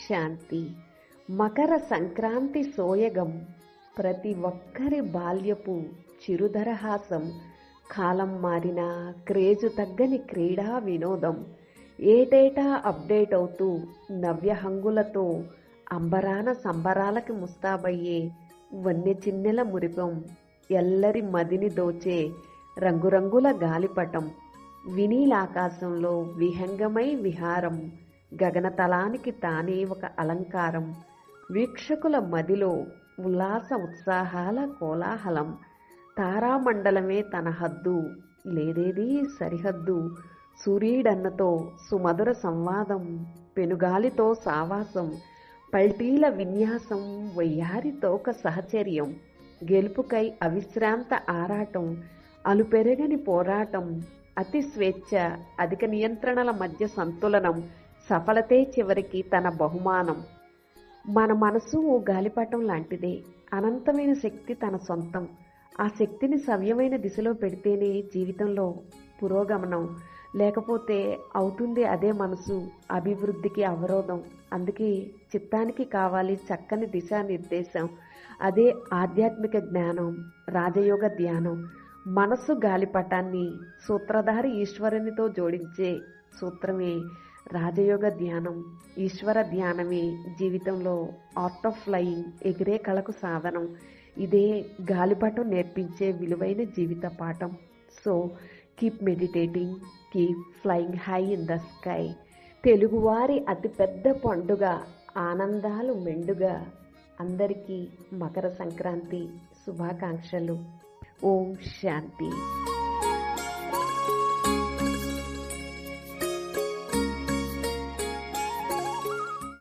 శాంతి. మకర సంక్రాంతి సోయగం ప్రతి ఒక్కరి బాల్యపు చిరుదరహాసం. కాలం మారినా క్రేజు తగ్గని క్రీడా వినోదం. ఏటేటా అప్డేట్ అవుతూ నవ్యహంగులతో అంబరాన సంబరాలకి ముస్తాబయ్యే వన్య చిన్నెల మురిపం. ఎల్లరి మదిని దోచే రంగురంగుల గాలిపటం. వినీలాకాశంలో విహంగమై విహారం. గగనతలానికి తానే ఒక అలంకారం. వీక్షకుల మదిలో ఉల్లాస ఉత్సాహాల కోలాహలం. తారామండలమే తన హద్దు, లేదేది సరిహద్దు. సూర్యుడన్నతో సుమధుర సంవాదం. పెనుగాలితో సావాసం. పల్టీల విన్యాసం. వయ్యారితోక సహచర్యం. గెలుపుకై అవిశ్రాంత ఆరాటం. అలుపెరగని పోరాటం. అతి స్వేచ్ఛ, అధిక నియంత్రణల మధ్య సంతులనం. సఫలతే చివరికి తన బహుమానం. మన మనసు ఓ గాలిపటం లాంటిదే. అనంతమైన శక్తి తన సొంతం. ఆ శక్తిని సవ్యమైన దిశలో పెడితేనే జీవితంలో పురోగమనం. లేకపోతే అవుతుంది అదే మనసు అభివృద్ధికి అవరోధం. అందుకే చిత్తానికి కావాలి చక్కని దిశానిర్దేశం. అదే ఆధ్యాత్మిక జ్ఞానం, రాజయోగ ధ్యానం. మనస్సు గాలిపటాన్ని సూత్రధారి ఈశ్వరునితో జోడించే సూత్రమే రాజయోగ ధ్యానం. ఈశ్వర ధ్యానమే జీవితంలో ఆర్ట్ ఆఫ్ ఫ్లయింగ్, ఎగిరే కళకు సాధనం. ఇదే గాలిపటం నేర్పించే విలువైన జీవిత పాఠం. So keep meditating, keep flying high in the sky. తెలుగువారి అతిపెద్ద పండుగ, ఆనందాలు మెండుగా. అందరికీ మకర సంక్రాంతి శుభాకాంక్షలు. ఓం శాంతి.